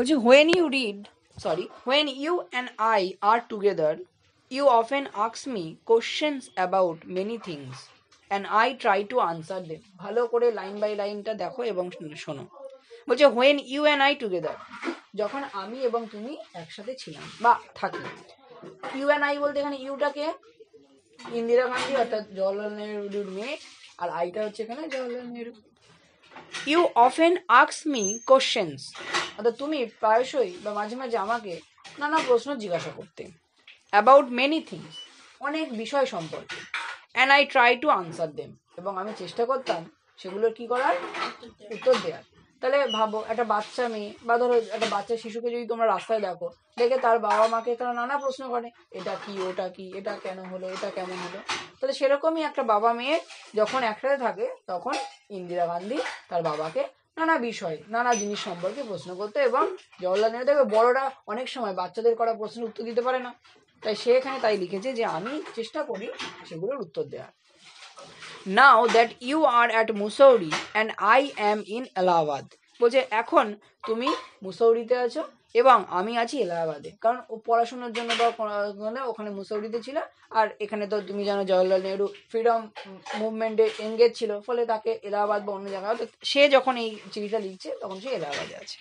বলছে when you and I are together, you often ask me questions about many things and I try to answer them. ভালো করে line by লাইনটা দেখো এবং শোনো। বলছে when you and I together, যখন আমি এবং তুমি একসাথে ছিলাম বা থাকি। ইউ and I বলতে এখানে ইউটাকে ইন্দিরা গান্ধী অর্থাৎ জওহরলাল নেহরুর মেয়ে, আর আইটা হচ্ছে এখানে Jawaharlal Nehru. You often ask me questions, অর্থাৎ তুমি প্রায়শই বা মাঝে মাঝে আমাকে নানা প্রশ্ন জিজ্ঞাসা করতে, অ্যাবাউট মেনি থিংস, অনেক বিষয় সম্পর্কে, and I try to answer them, এবং আমি চেষ্টা করতাম সেগুলোর কি করার, উত্তর দেওয়ার। তাহলে ভাবো একটা বাচ্চা মেয়ে বা ধরো একটা বাচ্চা শিশুকে যদি তোমরা রাস্তায় দেখো, দেখে তার বাবা মাকে তারা নানা প্রশ্ন করে, এটা কি, ওটা কি, এটা কেন হলো, এটা কেমন হলো। তাহলে সেরকমই একটা বাবা মেয়ে যখন একসাথে থাকে তখন ইন্দিরা গান্ধী তার বাবাকে নানা বিষয়, নানা জিনিস সম্পর্কে প্রশ্ন করতো, এবং জওহরলাল নেহরু দেখবে বড়রা অনেক সময় বাচ্চাদের করা প্রশ্নের উত্তর দিতে পারে না, তাই সে এখানে তাই লিখেছে যে আমি চেষ্টা করি সেগুলোর উত্তর দেওয়ার। Now that you are at Mussoorie and I am in Allahabad, বলছে এখন তুমি মুসৌরিতে আছো এবং আমি আছি এলাহাবাদে, কারণ ও পড়াশোনার জন্য বা ওখানে মুসৌরিতে ছিল, আর এখানে তো তুমি জানো জওহরলাল নেহরু ফ্রিডম মুভমেন্টে এনগেজ ছিল, ফলে তাকে এলাহাবাদ বা অন্য জায়গায়, সে যখন এই চিঠিটা লিখছে তখন সে এলাহাবাদে আছে।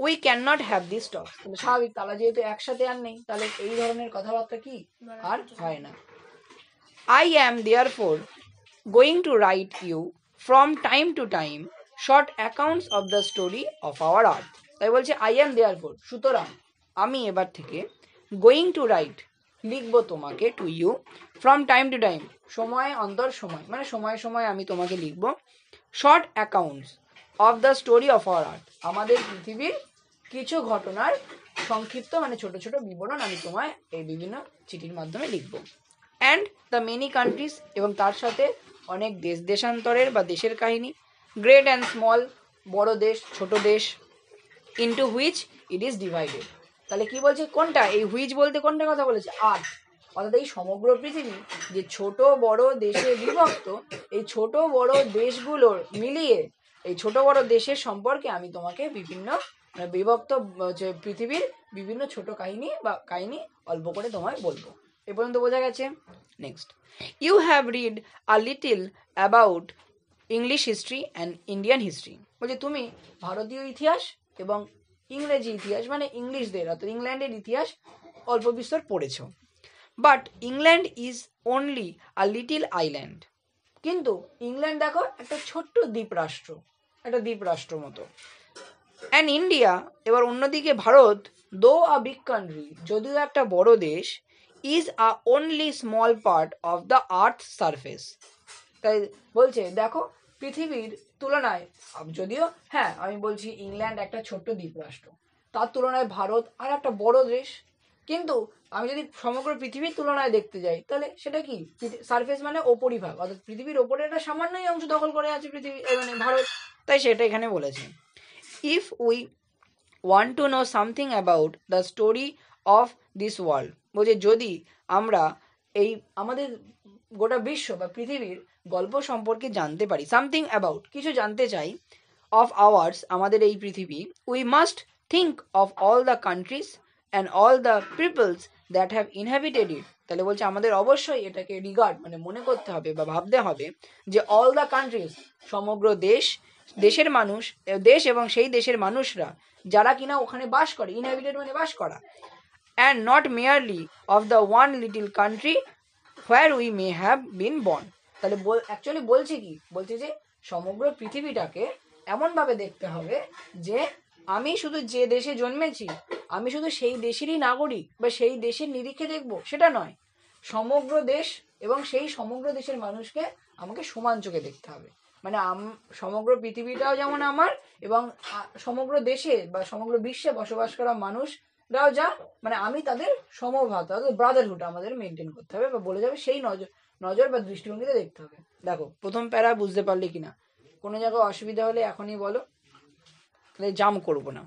We can not have this talk, স্বাভাবিক, তারা যেহেতু একসাথে আর নেই, তাহলে এই ধরনের কথাবার্তা কি আর হয় না। I am therefore going to write you from time to time short accounts of the story of our art. তাই বলছে I am therefore, সুতরাং আমি এবার থেকে going to write, লিখবো তোমাকে, to you from time to time, সময় অন্তর সময়, মানে সময় সময় আমি তোমাকে লিখবো, short accounts of the story of our art, আমাদের পৃথিবীর কিছু ঘটনার সংক্ষিপ্ত মানে ছোট ছোট বিবরণ আমি তোমায় এই বিভিন্ন চিঠির মাধ্যমে লিখবো। অ্যান্ড দ্য মেনি কান্ট্রিজ, এবং তার সাথে অনেক দেশ দেশান্তরের বা দেশের কাহিনী, গ্রেট অ্যান্ড স্মল, বড় দেশ ছোট দেশ, into which it is divided. তাহলে কি বলছে, কোনটা, এই হুইচ বলতে কোনটা কথা বলেছে, আর্থ, অর্থাৎ এই সমগ্র পৃথিবী যে ছোট বড় দেশে বিভক্ত, এই ছোট বড় দেশগুলোর মিলিয়ে এই ছোট বড় দেশের সম্পর্কে আমি তোমাকে বিভিন্ন বিভক্ত পৃথিবীর বিভিন্ন ছোট কাহিনী বা কাহিনী অল্প করে তোমায় বলবো। এ পর্যন্ত বোঝা গেছে। Next, you have read a little about English history and Indian history, বলছে তুমি ভারতীয় ইতিহাস এবং ইংরেজি ইতিহাস মানে ইংলিশদের অর্থাৎ ইংল্যান্ডের ইতিহাস অল্প বিস্তর পড়েছ। But England is only a little island, কিন্তু ইংল্যান্ড দেখো একটা ছোট্ট দ্বীপরাষ্ট্র, একটা দ্বীপরাষ্ট্র মতো। অ্যান্ড ইন্ডিয়া, এবার অন্যদিকে ভারত, দো আ বিগ কান্ট্রি, যদিও একটা বড় দেশ, is a only small part of the earth surface. তাই বলছে দেখো পৃথিবীর তুলনায়, যদিও হ্যাঁ আমি বলছি ইংল্যান্ড একটা ছোট্ট দ্বীপরাষ্ট্র, তার তুলনায় ভারত আর একটা বড় দেশ, কিন্তু আমি যদি সমগ্র পৃথিবীর তুলনায় দেখতে যাই তাহলে সেটা কি, সারফেস মানে ওপরিভাগ, অর্থাৎ পৃথিবীর ওপরে একটা সামান্যই অংশ দখল করে আছে পৃথিবী মানে ভারত, তাই সেটা এখানে বলেছে। If we want to know something about the story of this world, বলছে যদি আমরা এই আমাদের গোটা বিশ্ব বা পৃথিবীর গল্প সম্পর্কে জানতে পারি, সামথিং অ্যাবাউট কিছু জানতে চাই, অফ আওয়ার্স আমাদের এই পৃথিবী, we must think of all the countries and all the peoples that have inhabited it, তাহলে বলছে আমাদের অবশ্যই এটাকে রিগার্ড মানে মনে করতে হবে বা ভাবতে হবে যে অল দ্য কান্ট্রিজ, সমগ্র দেশ, দেশের মানুষ, দেশ এবং সেই দেশের মানুষরা যারা কিনা ওখানে বাস করে, ইনহ্যাবিটেড মানে বাস করা, and not merely of the one little country where we may have been born. তাহলে অ্যাকচুয়ালি বলছে কি, বলছে যে সমগ্র পৃথিবীটাকে এমনভাবে দেখতে হবে যে আমি শুধু যে দেশে জন্মেছি আমি শুধু সেই দেশেরই নাগরিক বা সেই দেশের নিরিখে দেখবো সেটা নয়, সমগ্র দেশ এবং সেই সমগ্র দেশের মানুষকে আমাকে সমান চোখে দেখতে হবে, মানে সমগ্র পৃথিবীটাও যেমন আমার, এবং সমগ্র দেশে বা সমগ্র বিশ্বে বসবাস করা মানুষরাও যা, মানে আমি তাদের সমভাব, তাদের ব্রাদারহুড আমাদের মেনটেন করতে হবে বা বলে যাবে সেই নজর বা দৃষ্টিভঙ্গিতে দেখতে হবে। দেখো প্রথম প্যারা বুঝতে পারলে কিনা, কোনো জায়গায় অসুবিধা হলে এখনই বলো, তাহলে জাম করবো না।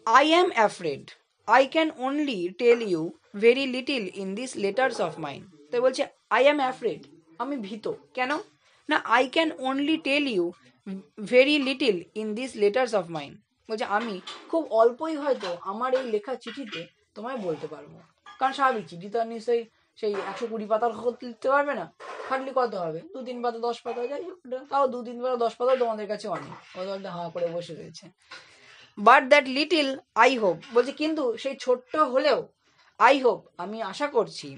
I am afraid I can only tell you very little in these letters of mine. তাই বলছে I am afraid, আমি ভীত। কেন? না, I can only tell you very little in this letters of mine. বলছে আমি খুব অল্পই হয়তো আমার এই লেখা চিঠিতে তোমায় বলতে পারবো। কারণ স্বাভাবিক, চিঠি তো আর নিশ্চয়ই সেই 120 পাতার লিখতে পারবে না। খাটলি কত হবে? 2-3 পাতা, 10 পাতা, যাই হোক, তাও 2-3 পাতা 10 পাতা তোমাদের কাছে অনেক। ওদের হাঁ করে বসে রয়েছে। But that little I hope, বলছে কিন্তু সেই ছোট্ট হলেও আই হোপ, আমি আশা করছি,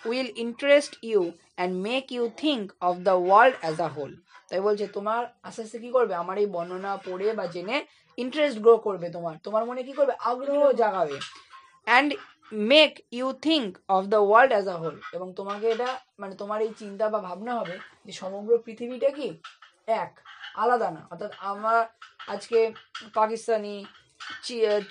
will interest you and make you think of the world as a whole. তাই বলছে তোমার আস্তে আস্তে কী করবে, আমার এই বর্ণনা পড়ে বা জেনে ইন্টারেস্ট গ্রো করবে, তোমার মনে কী করবে, আগ্রহ জাগাবে। And make you think of the world as a whole, এবং তোমাকে এটা মানে তোমার এই চিন্তা বা ভাবনা হবে যে সমগ্র পৃথিবীটা কি এক, আলাদা না। অর্থাৎ আমরা আজকে পাকিস্তানি,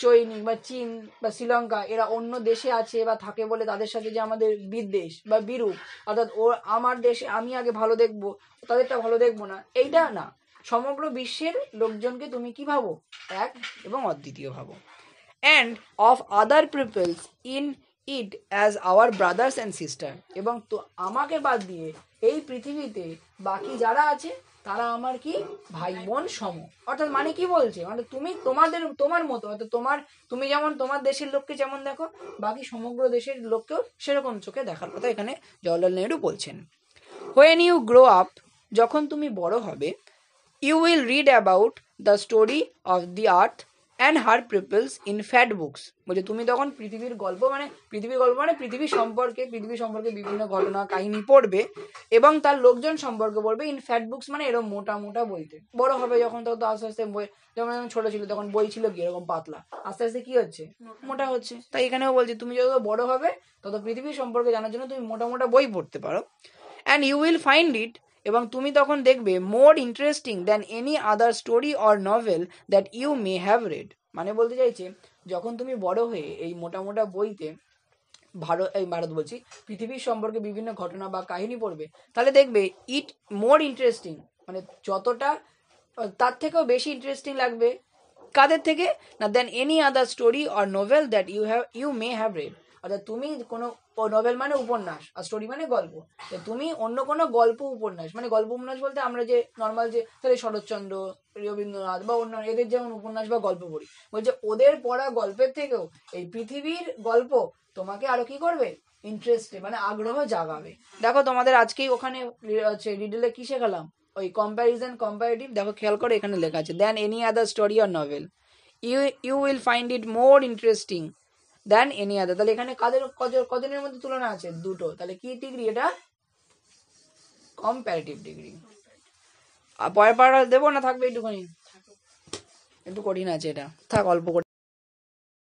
চৈনিক বা চীন বা শ্রীলঙ্কা এরা অন্য দেশে আছে বা থাকে বলে তাদের সাথে যে আমাদের বিদ্বেষ বা বিরূপ, অর্থাৎ ও আমার দেশে আমি আগে ভালো দেখবো, তাদেরটা ভালো দেখবো না, এইটা না। সমগ্র বিশ্বের লোকজনকে তুমি কি ভাবো, এক এবং অদ্বিতীয় ভাবো। And of other peoples in it as our brothers and sister, এবং তো আমাকে বাদ দিয়ে এই পৃথিবীতে বাকি যারা আছে তারা আমার কি ভাই বোন সম। অর্থাৎ মানে কি বলছে, মানে তুমি তোমার মতো, অর্থাৎ তুমি যেমন তোমার দেশের লোককে যেমন দেখো, বাকি সমগ্র দেশের লোককেও সেরকম চোখে দেখার কথা এখানে জওহরলাল নেহরু বলছেন। হোয়েন ইউ গ্রো আপ, যখন তুমি বড় হবে, you will read about the story of the earth and her peoples in fat books. বলছে তুমি তখন পৃথিবীর গল্প মানে পৃথিবী সম্পর্কে বিভিন্ন ঘটনা কাহিনী পড়বে এবং তার লোকজন সম্পর্কে পড়বে ইন ফ্যাট বুকস, মানে এরকম মোটা মোটা বইতে। বড় হবে যখন, তখন তো আস্তে আস্তে বই, যেমন ছোট ছিল তখন বই ছিল কি এরকম পাতলা, আস্তে আস্তে কি হচ্ছে, মোটা হচ্ছে। তাই এখানেও বলছে তুমি যত বড় হবে তত পৃথিবী সম্পর্কে জানার জন্য তুমি মোটা মোটা বই পড়তে পারো। And you will find it, এবং তুমি তখন দেখবে more interesting than any other story or novel that you may have read. মানে বলতে চাইছে যখন তুমি বড় হয়ে এই মোটা মোটা বইতে ভারত বলছি পৃথিবীর সম্পর্কে বিভিন্ন ঘটনা বা কাহিনী পড়বে, তাহলে দেখবে ইট মোর ইন্টারেস্টিং, মানে যতটা তার থেকেও বেশি ইন্টারেস্টিং লাগবে কাদের থেকে না, then any other story or novel that you may have read. অর্থাৎ তুমি কোনো নোভেল মানে উপন্যাস আর স্টোরি মানে গল্প, তুমি অন্য কোনো গল্প উপন্যাস মানে গল্প উপন্যাস বলতে আমরা যে নর্মাল যে তাহলে শরৎচন্দ্র, রবীন্দ্রনাথ বা অন্য এদের যেমন উপন্যাস বা গল্প পড়ি, বলছে ওদের পড়া গল্পের থেকেও এই পৃথিবীর গল্প তোমাকে আরো কি করবে, ইন্টারেস্টে মানে আগ্রহ জাগাবে। দেখো তোমাদের আজকেই ওখানে রিডেলে কি শেখালাম, ওই কম্পারেটিভ, দেখো খেয়াল করে এখানে লেখা আছে then any other story or novel you will find it more interesting then any other. তাহলে এখানে কজনের মধ্যে তুলনা আছে, দুটো। তাহলে কি ডিগ্রি এটা, কম্পারেটিভ ডিগ্রি। আর পরের পাড়া দেবো না থাকবে একটুখানি, একটু কঠিন আছে এটা, থাক অল্প করে।